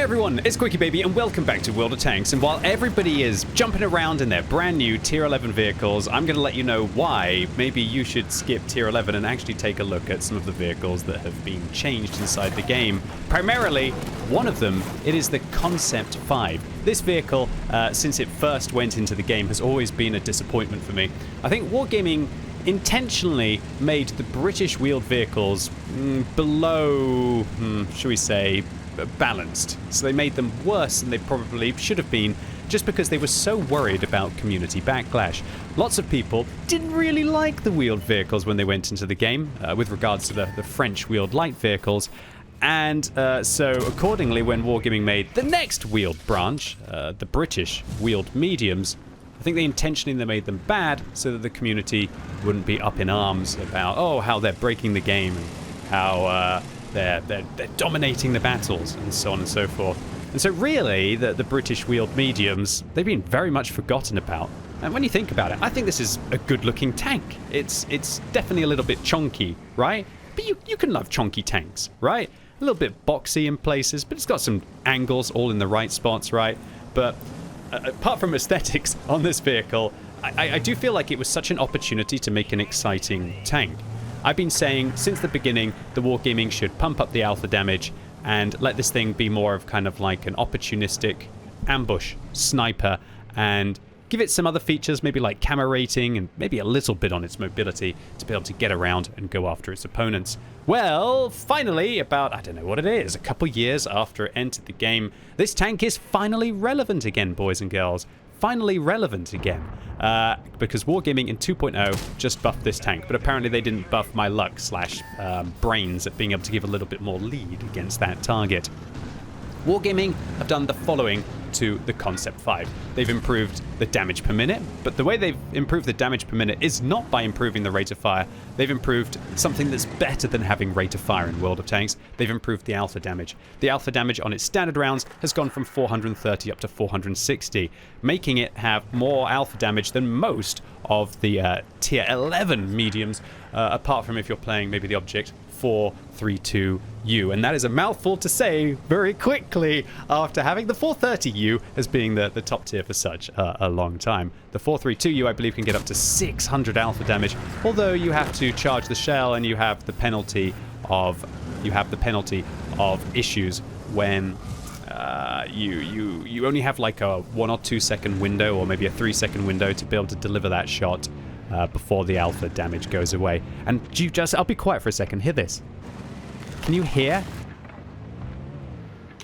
everyone, it's QuickyBaby and welcome back to World of Tanks. And while everybody is jumping around in their brand new Tier 11 vehicles, I'm going to let you know why maybe you should skip Tier 11 and actually take a look at some of the vehicles that have been changed inside the game. Primarily, one of them, it is the Concept 5. This vehicle, since it first went into the game, has always been a disappointment for me. I think Wargaming intentionally made the British wheeled vehicles below, should we say, balanced. So they made them worse than they probably should have been, just because they were so worried about community backlash. Lots of people didn't really like the wheeled vehicles when they went into the game, with regards to the French wheeled light vehicles. And so accordingly, when Wargaming made the next wheeled branch, the British wheeled mediums, I think they intentionally made them bad so that the community wouldn't be up in arms about, oh, how they're breaking the game and how they're dominating the battles and so on and so forth. And so really, the British wheeled mediums, they've been very much forgotten about. And when you think about it, I think this is a good-looking tank. It's definitely a little bit chonky, right? But you can love chonky tanks, right? A little bit boxy in places, but it's got some angles all in the right spots, right? But apart from aesthetics on this vehicle, I do feel like it was such an opportunity to make an exciting tank. I've been saying since the beginning the Wargaming should pump up the alpha damage and let this thing be more of kind of like an opportunistic ambush sniper, and give it some other features, maybe like camo rating and maybe a little bit on its mobility to be able to get around and go after its opponents. Well, finally, about, I don't know what it is, a couple years after it entered the game, this tank is finally relevant again, boys and girls. Finally relevant again. Because Wargaming in 2.0 just buffed this tank, but apparently they didn't buff my luck / brains at being able to give a little bit more lead against that target. Wargaming have done the following to the Concept 5. They've improved the damage per minute, but the way they've improved the damage per minute is not by improving the rate of fire. They've improved something that's better than having rate of fire in World of Tanks. They've improved the alpha damage. The alpha damage on its standard rounds has gone from 430 up to 460, making it have more alpha damage than most of the Tier 11 mediums, apart from if you're playing maybe the object 432U, and that is a mouthful to say very quickly after having the 430U as being the top tier for such a long time. The 432U, I believe, can get up to 600 alpha damage, although you have to charge the shell and you have the penalty of issues when you only have like a 1 or 2 second window, or maybe a 3 second window to be able to deliver that shot before the alpha damage goes away. And I'll be quiet for a second. Hear this. Can you hear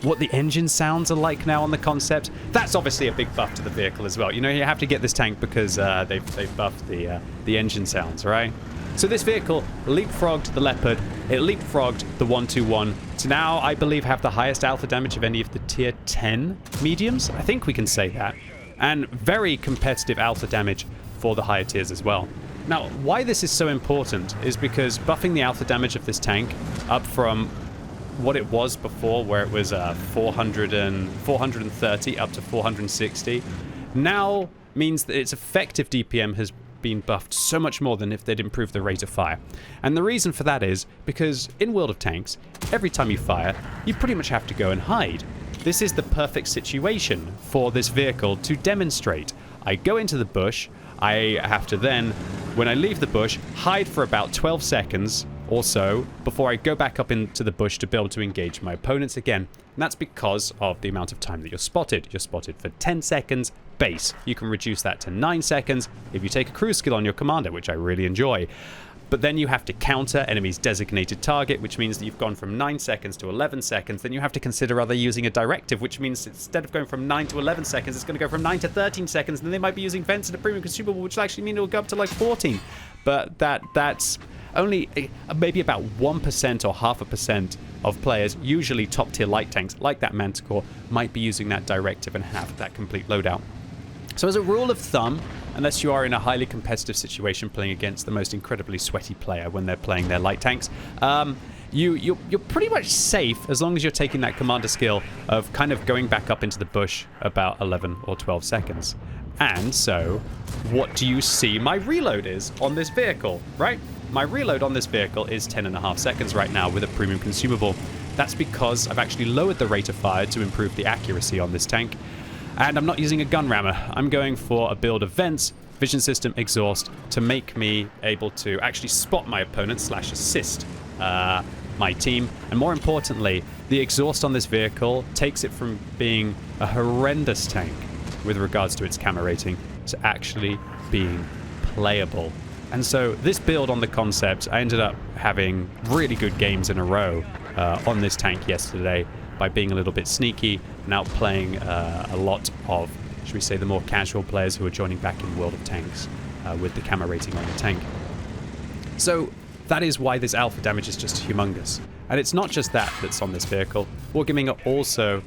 what the engine sounds are like now on the Concept? That's obviously a big buff to the vehicle as well. You know, you have to get this tank because they've buffed the engine sounds, right? So this vehicle leapfrogged the Leopard. It leapfrogged the 121 to now, I believe, have the highest alpha damage of any of the Tier 10 mediums. I think we can say that. And very competitive alpha damage for the higher tiers as well. Now, why this is so important is because buffing the alpha damage of this tank up from what it was before, where it was 430 up to 460, now means that its effective DPM has been buffed so much more than if they'd improved the rate of fire. And the reason for that is because in World of Tanks, every time you fire, you pretty much have to go and hide. This is the perfect situation for this vehicle to demonstrate. I go into the bush, I have to then, when I leave the bush, hide for about 12 seconds or so before I go back up into the bush to be able to engage my opponents again. And that's because of the amount of time that you're spotted. You're spotted for 10 seconds base. You can reduce that to 9 seconds if you take a cruise skill on your commander, which I really enjoy. But then you have to counter enemy's designated target, which means that you've gone from 9 seconds to 11 seconds. Then you have to consider either using a directive, which means instead of going from 9 to 11 seconds, it's going to go from 9 to 13 seconds. And then they might be using vents and a premium consumable, which will actually mean it'll go up to like 14. But that's only maybe about 1% or 0.5% of players, usually top tier light tanks like that Manticore, might be using that directive and have that complete loadout. So as a rule of thumb, unless you are in a highly competitive situation playing against the most incredibly sweaty player when they're playing their light tanks, you're pretty much safe as long as you're taking that commander skill of kind of going back up into the bush about 11 or 12 seconds. And so, what do you see my reload is on this vehicle, right? My reload on this vehicle is 10.5 seconds right now with a premium consumable. That's because I've actually lowered the rate of fire to improve the accuracy on this tank. And I'm not using a gun rammer. I'm going for a build of vents, vision system, exhaust, to make me able to actually spot my opponent / assist my team. And more importantly, the exhaust on this vehicle takes it from being a horrendous tank with regards to its camo rating to actually being playable. And so this build on the concept, I ended up having really good games in a row on this tank yesterday by being a little bit sneaky and outplaying a lot of, should we say, the more casual players who are joining back in World of Tanks with the camo rating on the tank. So that is why this alpha damage is just humongous. And it's not just that that's on this vehicle. Wargaming are also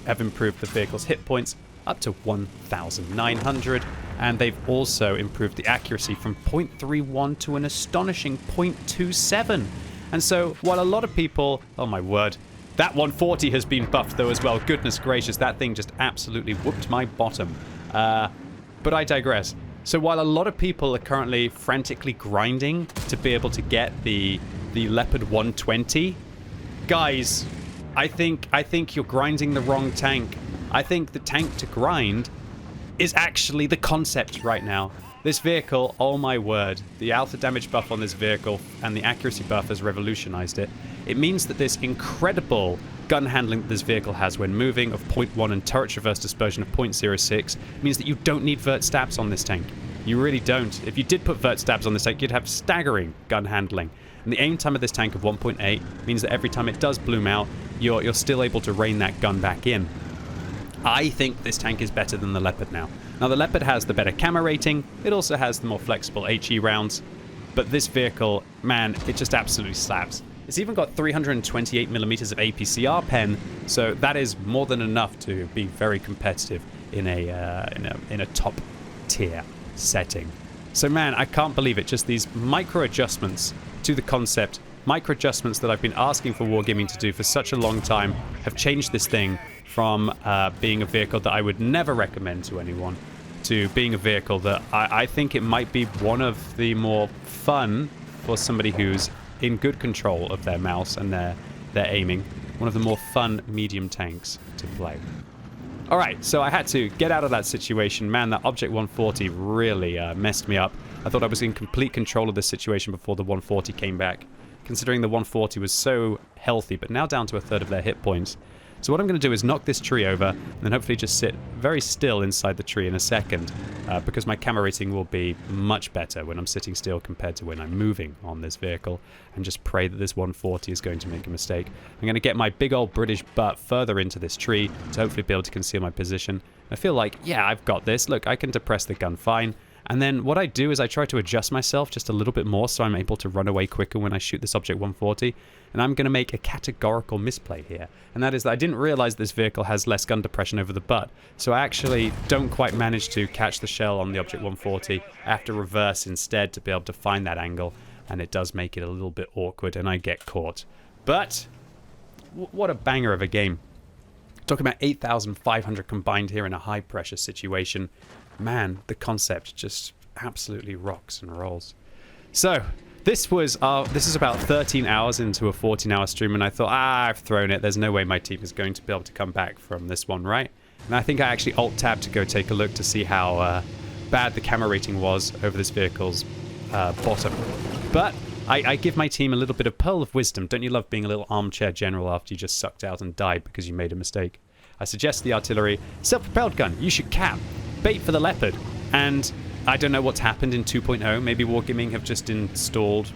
have improved the vehicle's hit points up to 1,900, and they've also improved the accuracy from 0.31 to an astonishing 0.27. And so while a lot of people, oh my word, that 140 has been buffed though as well. Goodness gracious, that thing just absolutely whooped my bottom. But I digress. So while a lot of people are currently frantically grinding to be able to get the Leopard 120, guys, I think you're grinding the wrong tank. I think the tank to grind is actually the concept right now. This vehicle, oh my word, the alpha damage buff on this vehicle and the accuracy buff has revolutionized it. It means that this incredible gun handling that this vehicle has when moving of 0.1 and turret traverse dispersion of 0.06 means that you don't need vert stabs on this tank. You really don't. If you did put vert stabs on this tank, you'd have staggering gun handling. And the aim time of this tank of 1.8 means that every time it does bloom out, you're still able to rein that gun back in. I think this tank is better than the Leopard now. Now, the Leopard has the better camo rating. It also has the more flexible HE rounds. But this vehicle, man, it just absolutely slaps. It's even got 328mm of APCR pen, so that is more than enough to be very competitive in a top tier setting. So, man, I can't believe it. Just these micro adjustments to the concept, micro adjustments that I've been asking for Wargaming to do for such a long time, have changed this thing from being a vehicle that I would never recommend to anyone to being a vehicle that I think it might be one of the more fun for somebody who's in good control of their mouse and their aiming. One of the more fun medium tanks to play. Alright, so I had to get out of that situation. Man, that Object 140 really messed me up. I thought I was in complete control of this situation before the 140 came back, considering the 140 was so healthy, but now down to a third of their hit points. So what I'm going to do is knock this tree over, and then hopefully just sit very still inside the tree in a second, because my camo rating will be much better when I'm sitting still compared to when I'm moving on this vehicle, and just pray that this 140 is going to make a mistake. I'm going to get my big old British butt further into this tree to hopefully be able to conceal my position. I feel like, yeah, I've got this. Look, I can depress the gun fine. And then what I do is I try to adjust myself just a little bit more so I'm able to run away quicker when I shoot this Object 140. And I'm going to make a categorical misplay here. And that is that I didn't realize this vehicle has less gun depression over the butt. So I actually don't quite manage to catch the shell on the Object 140. I have to reverse instead to be able to find that angle. And it does make it a little bit awkward and I get caught. But what a banger of a game. Talking about 8,500 combined here in a high pressure situation. Man, the concept just absolutely rocks and rolls. So, this is about 13 hours into a 14-hour stream, and I thought, I've thrown it. There's no way my team is going to be able to come back from this one, right? And I think I actually alt-tabbed to go take a look to see how bad the camo rating was over this vehicle's bottom. But I give my team a little bit of pearl of wisdom. Don't you love being a little armchair general after you just sucked out and died because you made a mistake? I suggest the artillery. Self-propelled gun, you should cap. Bait for the Leopard. And I don't know what's happened in 2.0. Maybe Wargaming have just installed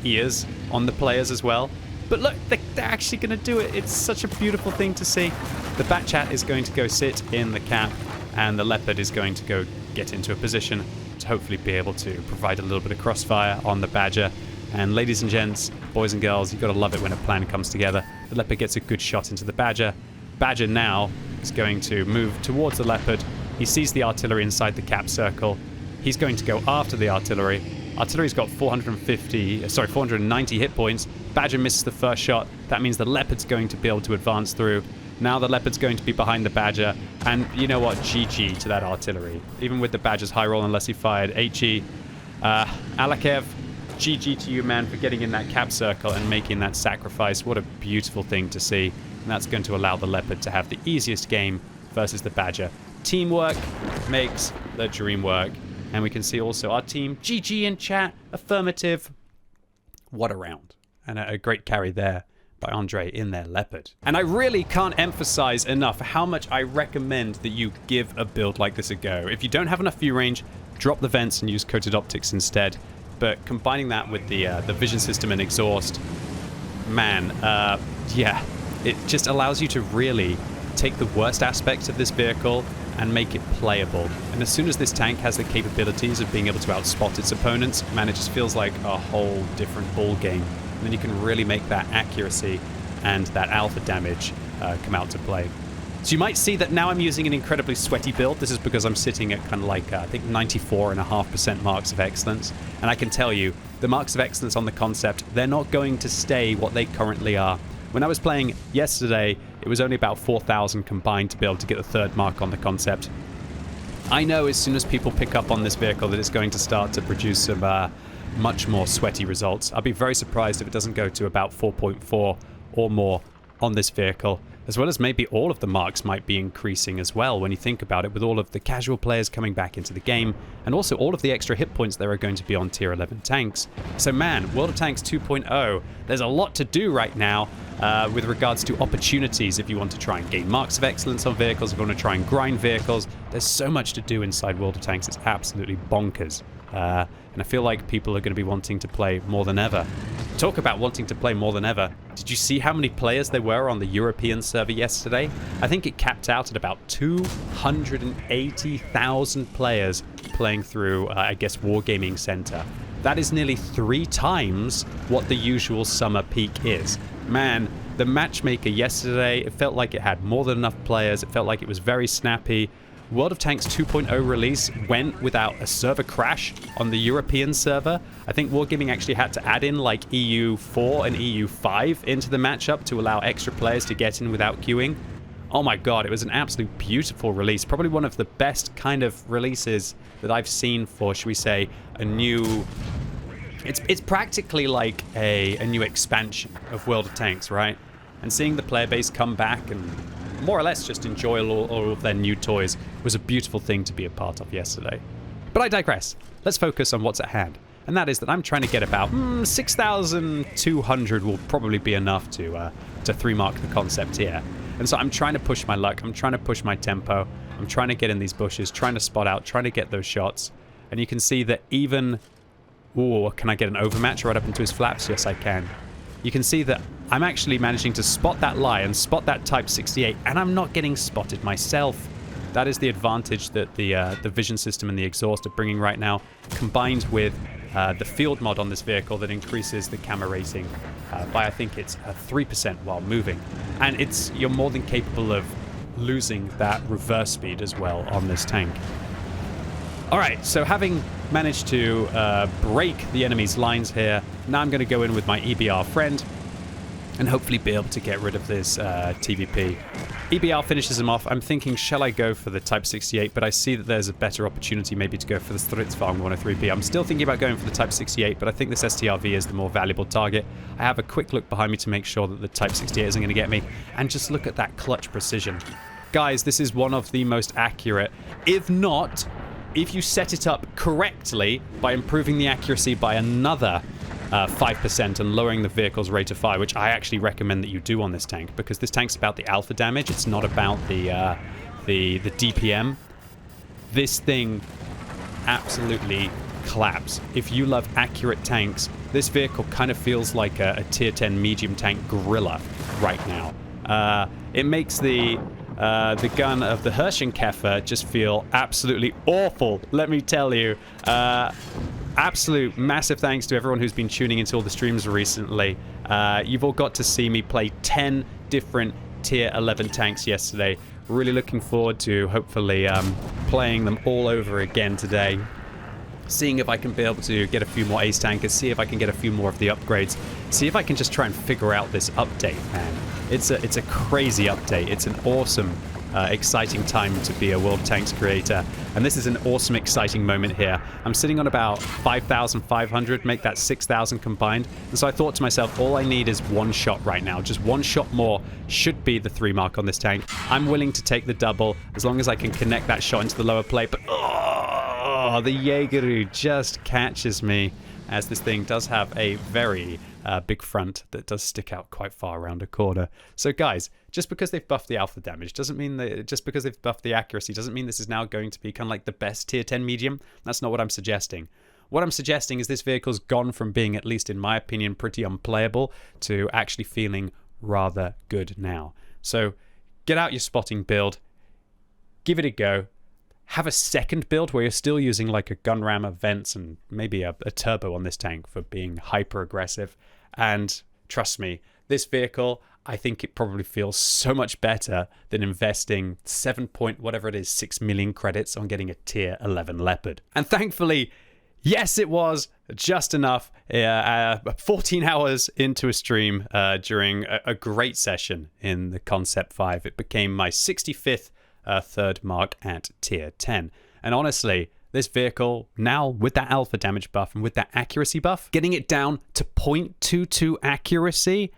ears on the players as well. But look, they're actually going to do it. It's such a beautiful thing to see. The Batchat is going to go sit in the cap, and the Leopard is going to go get into a position to hopefully be able to provide a little bit of crossfire on the Badger. And ladies and gents, boys and girls, you've got to love it when a plan comes together. The Leopard gets a good shot into the Badger. Badger now is going to move towards the Leopard. He sees the artillery inside the cap circle. He's going to go after the artillery. Artillery's got 490 hit points. Badger misses the first shot. That means the Leopard's going to be able to advance through. Now the Leopard's going to be behind the Badger. And you know what? GG to that artillery. Even with the Badger's high roll, unless he fired HE. Alakev, GG to you, man, for getting in that cap circle and making that sacrifice. What a beautiful thing to see. And that's going to allow the Leopard to have the easiest game versus the Badger. Teamwork makes the dream work. And we can see also our team, GG in chat, affirmative. What a round. And a great carry there by Andre in their Leopard. And I really can't emphasize enough how much I recommend that you give a build like this a go. If you don't have enough view range, drop the vents and use coated optics instead. But combining that with the vision system and exhaust, man, yeah, it just allows you to really take the worst aspects of this vehicle and make it playable. And as soon as this tank has the capabilities of being able to outspot its opponents, man, it just feels like a whole different ball game. And then you can really make that accuracy and that alpha damage come out to play. So you might see that now I'm using an incredibly sweaty build. This is because I'm sitting at kind of like, I think 94.5% marks of excellence. And I can tell you, the marks of excellence on the concept, they're not going to stay what they currently are. When I was playing yesterday, it was only about 4,000 combined to be able to get the third mark on the concept. I know as soon as people pick up on this vehicle that it's going to start to produce some much more sweaty results. I'll be very surprised if it doesn't go to about 4.4 or more on this vehicle, as well as maybe all of the marks might be increasing as well when you think about it, with all of the casual players coming back into the game, and also all of the extra hit points there are going to be on tier 11 tanks. So man, World of Tanks 2.0, there's a lot to do right now with regards to opportunities if you want to try and gain marks of excellence on vehicles, if you want to try and grind vehicles. There's so much to do inside World of Tanks, it's absolutely bonkers. And I feel like people are going to be wanting to play more than ever. Talk about wanting to play more than ever. Did you see how many players there were on the European server yesterday? I think it capped out at about 280,000 players playing through, I guess, Wargaming Center. That is nearly 3 times what the usual summer peak is. Man, the matchmaker yesterday, it felt like it had more than enough players. It felt like it was very snappy. World of Tanks 2.0 release went without a server crash on the European server. I think Wargaming actually had to add in like EU4 and EU5 into the matchup to allow extra players to get in without queuing. Oh my god, it was an absolute beautiful release. Probably one of the best kind of releases that I've seen for, should we say, a new... It's practically like a new expansion of World of Tanks, right? And seeing the player base come back and more or less just enjoy all of their new toys was a beautiful thing to be a part of yesterday. But I digress. Let's focus on what's at hand. And that is that I'm trying to get about 6,200 will probably be enough to 3-mark the concept here. And so I'm trying to push my luck. I'm trying to push my tempo. I'm trying to get in these bushes, trying to spot out, trying to get those shots. And you can see that even... Ooh, can I get an overmatch right up into his flaps? Yes, I can. You can see that I'm actually managing to spot that Lion, spot that Type 68, and I'm not getting spotted myself. That is the advantage that the vision system and the exhaust are bringing right now, combined with the field mod on this vehicle that increases the camera rating by, I think it's 3% while moving. And you're more than capable of losing that reverse speed as well on this tank. Alright, so having managed to break the enemy's lines here, now I'm going to go in with my EBR friend and hopefully be able to get rid of this TVP. EBR finishes him off. I'm thinking, shall I go for the Type 68? But I see that there's a better opportunity maybe to go for the Stridsvagn 103B. I'm still thinking about going for the Type 68, but I think this STRV is the more valuable target. I have a quick look behind me to make sure that the Type 68 isn't going to get me. And just look at that clutch precision. Guys, this is one of the most accurate, if not... If you set it up correctly by improving the accuracy by another 5% and lowering the vehicle's rate of fire, which I actually recommend that you do on this tank, because this tank's about the alpha damage, it's not about the DPM. This thing absolutely claps. If you love accurate tanks, this vehicle kind of feels like a tier 10 medium tank gorilla right now. It makes the gun of the Hirschenkeffer just feel absolutely awful, let me tell you. Absolute massive thanks to everyone who's been tuning into all the streams recently. You've all got to see me play 10 different tier 11 tanks yesterday. Really looking forward to hopefully playing them all over again today. Seeing if I can be able to get a few more ace tankers, see if I can get a few more of the upgrades, see if I can just try and figure out this update, man. It's a crazy update. It's an awesome exciting time to be a World of Tanks creator. And this is an awesome, exciting moment here. I'm sitting on about 5,500, make that 6,000 combined. And so I thought to myself, all I need is one shot right now. Just one shot more should be the 3 mark on this tank. I'm willing to take the double as long as I can connect that shot into the lower plate. But oh, the Jaegeru just catches me, as this thing does have a very big front that does stick out quite far around a corner. So guys, just because they've buffed the alpha damage doesn't mean that, just because they've buffed the accuracy doesn't mean this is now going to be kind of like the best tier 10 medium. That's not what I'm suggesting. What I'm suggesting is this vehicle's gone from being, at least in my opinion, pretty unplayable to actually feeling rather good now. So get out your spotting build, give it a go. Have a second build where you're still using like a gun rammer, vents, and maybe a turbo on this tank for being hyper aggressive. And trust me, this vehicle, I think it probably feels so much better than investing 6 million credits on getting a tier 11 Leopard. And thankfully, yes, it was just enough. 14 hours into a stream during a great session in the Concept 5. It became my 65th third mark at tier 10. And honestly, this vehicle now with that alpha damage buff and with that accuracy buff, getting it down to 0.22 accuracy,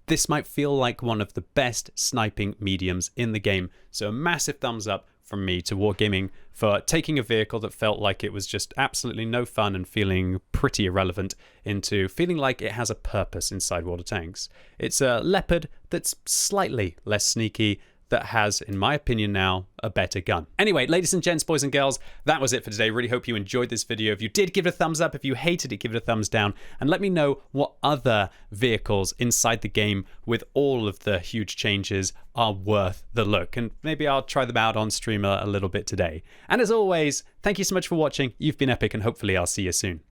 this might feel like one of the best sniping mediums in the game. So a massive thumbs up from me to Wargaming for taking a vehicle that felt like it was just absolutely no fun and feeling pretty irrelevant into feeling like it has a purpose inside World of Tanks. It's a Leopard that's slightly less sneaky, that has, in my opinion now, a better gun. Anyway, ladies and gents, boys and girls, that was it for today. Really hope you enjoyed this video. If you did, give it a thumbs up. If you hated it, give it a thumbs down. And let me know what other vehicles inside the game with all of the huge changes are worth the look. And maybe I'll try them out on stream a little bit today. And as always, thank you so much for watching. You've been epic, and hopefully I'll see you soon.